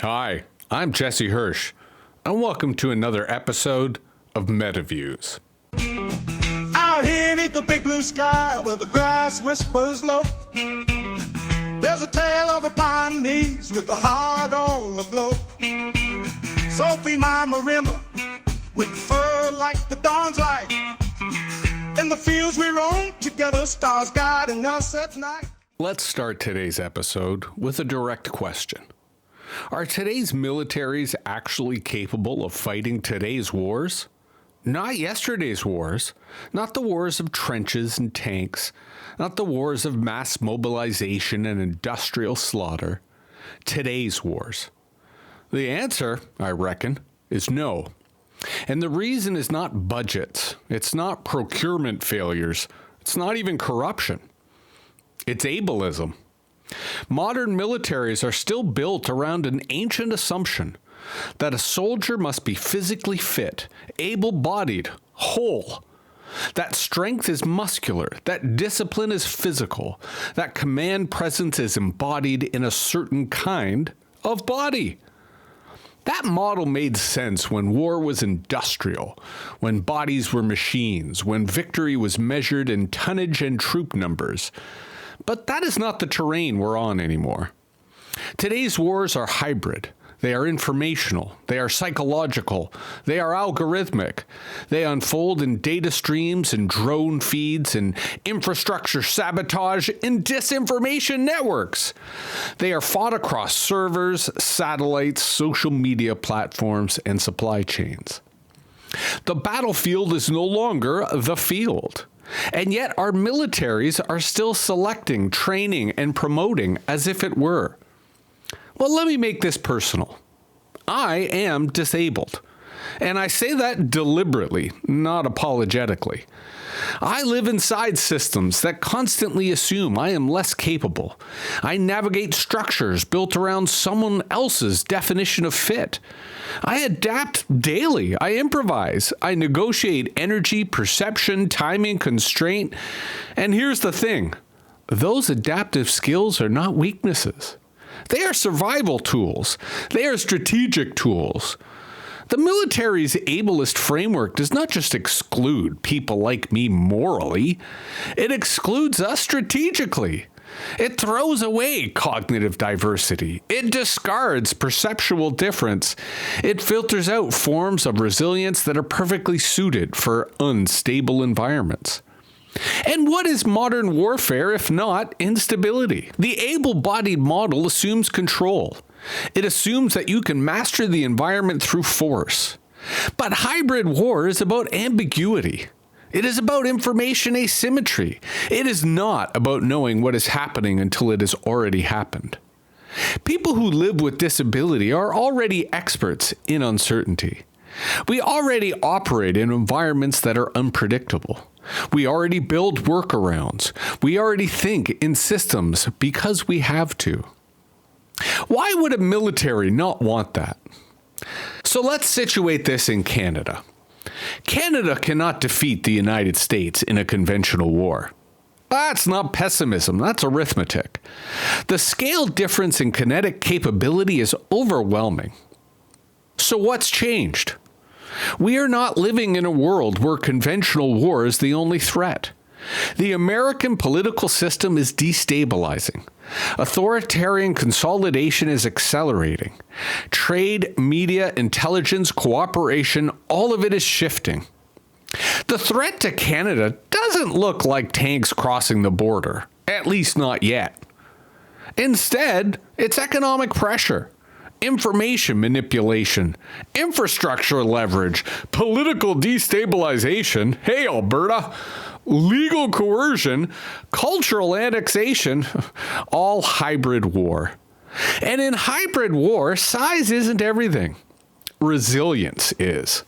Hi, I'm Jesse Hirsch, and welcome to another episode of MetaViews. Out here beneath the big blue sky where the grass whispers low, there's a tale of a Pioneers with a heart on the blow. Sophie, my marimba, with fur like the dawn's light. In the fields we roam together, stars guiding us at night. Let's start today's episode with a direct question. Are today's militaries actually capable of fighting today's wars? Not yesterday's wars, not the wars of trenches and tanks, not the wars of mass mobilization and industrial slaughter. Today's wars. The answer, I reckon, is no. And the reason is not budgets, it's not procurement failures, it's not even corruption. It's ableism. Modern militaries are still built around an ancient assumption that a soldier must be physically fit, able-bodied, whole. That strength is muscular, that discipline is physical, that command presence is embodied in a certain kind of body. That model made sense when war was industrial, when bodies were machines, when victory was measured in tonnage and troop numbers. But that is not the terrain we're on anymore. Today's wars are hybrid. They are informational. They are psychological. They are algorithmic. They unfold in data streams and drone feeds and infrastructure sabotage and disinformation networks. They are fought across servers, satellites, social media platforms, and supply chains. The battlefield is no longer the field. And yet our militaries are still selecting, training, and promoting as if it were. Well, let me make this personal. I am disabled. And I say that deliberately, not apologetically. I live inside systems that constantly assume I am less capable. I navigate structures built around someone else's definition of fit. I adapt daily. I improvise. I negotiate energy, perception, timing, constraint. And here's the thing. Those adaptive skills are not weaknesses. They are survival tools. They are strategic tools. The military's ableist framework does not just exclude people like me morally, it excludes us strategically. It throws away cognitive diversity. It discards perceptual difference. It filters out forms of resilience that are perfectly suited for unstable environments. And what is modern warfare if not instability? The able-bodied model assumes control. It assumes that you can master the environment through force. But hybrid war is about ambiguity. It is about information asymmetry. It is not about knowing what is happening until it has already happened. People who live with disability are already experts in uncertainty. We already operate in environments that are unpredictable. We already build workarounds. We already think in systems because we have to. Why would a military not want that? So let's situate this in Canada. Canada cannot defeat the United States in a conventional war. That's not pessimism, that's arithmetic. The scale difference in kinetic capability is overwhelming. So what's changed? We are not living in a world where conventional war is the only threat. The American political system is destabilizing. Authoritarian consolidation is accelerating. Trade, media, intelligence, cooperation, all of it is shifting. The threat to Canada doesn't look like tanks crossing the border, at least not yet. Instead, it's economic pressure, information manipulation, infrastructure leverage, political destabilization, hey Alberta, legal coercion, cultural annexation, all hybrid war. And in hybrid war, size isn't everything. Resilience is.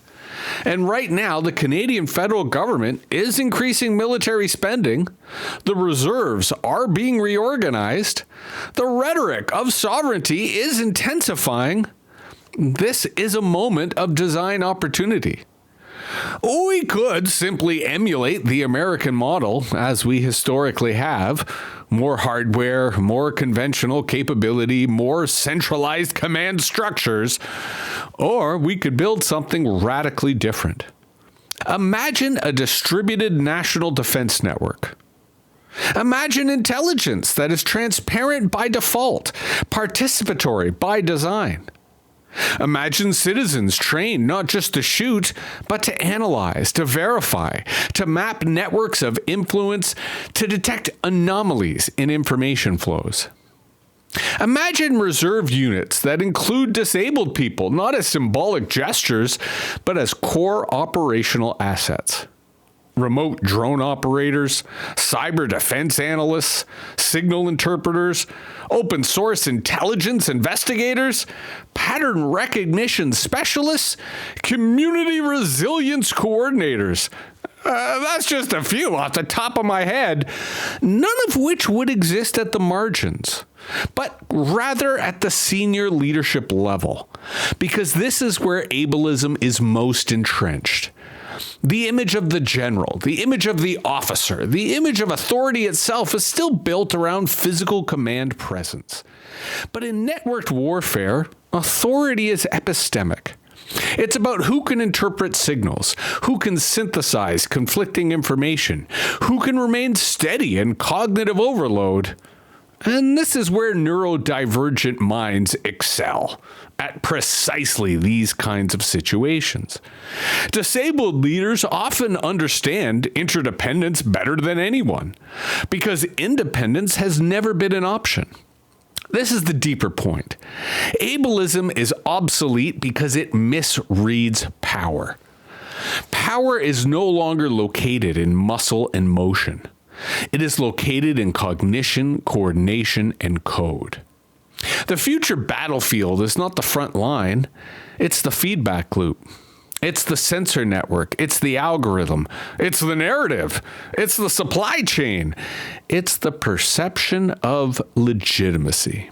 And right now, the Canadian federal government is increasing military spending. The reserves are being reorganized. The rhetoric of sovereignty is intensifying. This is a moment of design opportunity. We could simply emulate the American model, as we historically have. More hardware, more conventional capability, more centralized command structures, or we could build something radically different. Imagine a distributed national defense network. Imagine intelligence that is transparent by default, participatory by design. Imagine citizens trained not just to shoot, but to analyze, to verify, to map networks of influence, to detect anomalies in information flows. Imagine reserve units that include disabled people, not as symbolic gestures, but as core operational assets. Remote drone operators, cyber defense analysts, signal interpreters, open source intelligence investigators, pattern recognition specialists, community resilience coordinators. That's just a few off the top of my head, none of which would exist at the margins, but rather at the senior leadership level, because this is where ableism is most entrenched. The image of the general, the image of the officer, the image of authority itself is still built around physical command presence. But in networked warfare, authority is epistemic. It's about who can interpret signals, who can synthesize conflicting information, who can remain steady in cognitive overload. And this is where neurodivergent minds excel, at precisely these kinds of situations. Disabled leaders often understand interdependence better than anyone, because independence has never been an option. This is the deeper point. Ableism is obsolete because it misreads power. Power is no longer located in muscle and motion. It is located in cognition, coordination, and code. The future battlefield is not the front line, it's the feedback loop. It's the sensor network, it's the algorithm, it's the narrative, it's the supply chain, it's the perception of legitimacy.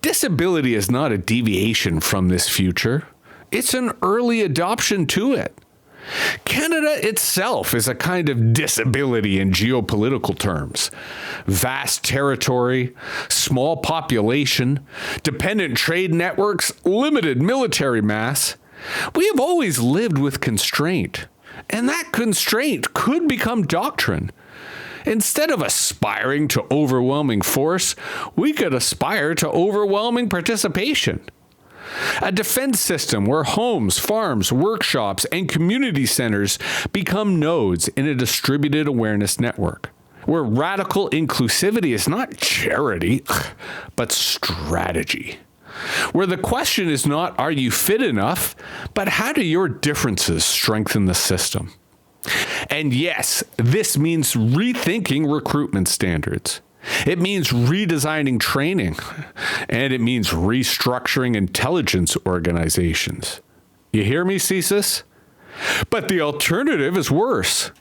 Disability is not a deviation from this future, it's an early adoption to it. Canada itself is a kind of disability in geopolitical terms. Vast territory, small population, dependent trade networks, limited military mass. We have always lived with constraint, and that constraint could become doctrine. Instead of aspiring to overwhelming force, we could aspire to overwhelming participation. A defense system where homes, farms, workshops, and community centers become nodes in a distributed awareness network, where radical inclusivity is not charity, but strategy. Where the question is not, are you fit enough, but how do your differences strengthen the system? And yes, this means rethinking recruitment standards. It means redesigning training, and it means restructuring intelligence organizations. You hear me, CSIS? But the alternative is worse.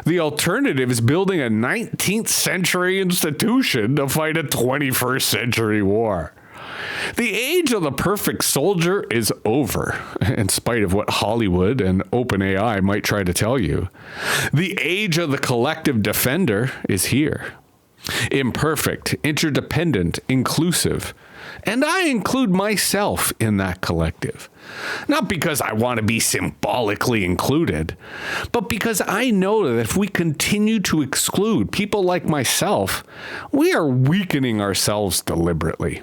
The alternative is building a 19th century institution to fight a 21st century war. The age of the perfect soldier is over, in spite of what Hollywood and OpenAI might try to tell you. The age of the collective defender is here. Imperfect, interdependent, inclusive. And I include myself in that collective. Not because I want to be symbolically included, but because I know that if we continue to exclude people like myself, we are weakening ourselves deliberately.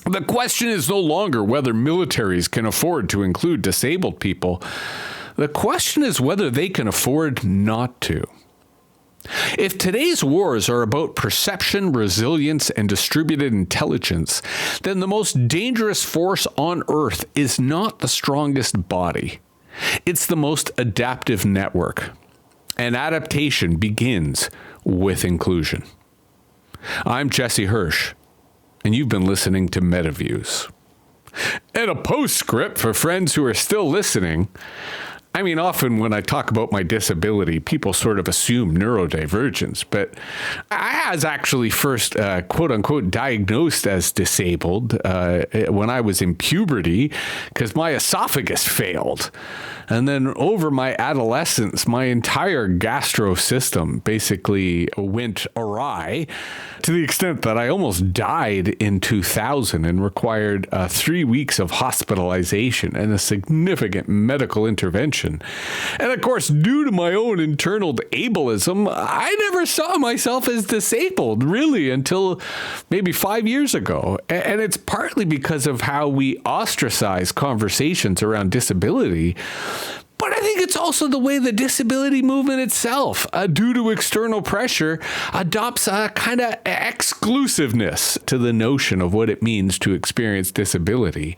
The question is no longer whether militaries can afford to include disabled people. The question is whether they can afford not to. If today's wars are about perception, resilience, and distributed intelligence, then the most dangerous force on Earth is not the strongest body. It's the most adaptive network. And adaptation begins with inclusion. I'm Jesse Hirsch, and you've been listening to MetaViews. And a postscript for friends who are still listening. I mean, often when I talk about my disability, people sort of assume neurodivergence, but I was actually first, quote unquote, diagnosed as disabled when I was in puberty because my esophagus failed. And then over my adolescence, my entire gastro system basically went awry to the extent that I almost died in 2000 and required 3 weeks of hospitalization and a significant medical intervention. And of course, due to my own internal ableism, I never saw myself as disabled really until maybe 5 years ago. And it's partly because of how we ostracize conversations around disability. But I think it's also the way the disability movement itself, due to external pressure, adopts a kind of exclusiveness to the notion of what it means to experience disability.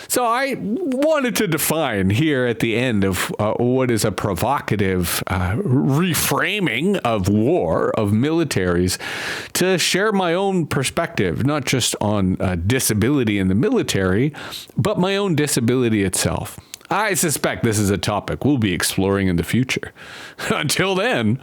So I wanted to define here at the end of what is a provocative reframing of war, of militaries, to share my own perspective, not just on disability in the military, but my own disability itself. I suspect this is a topic we'll be exploring in the future. Until then,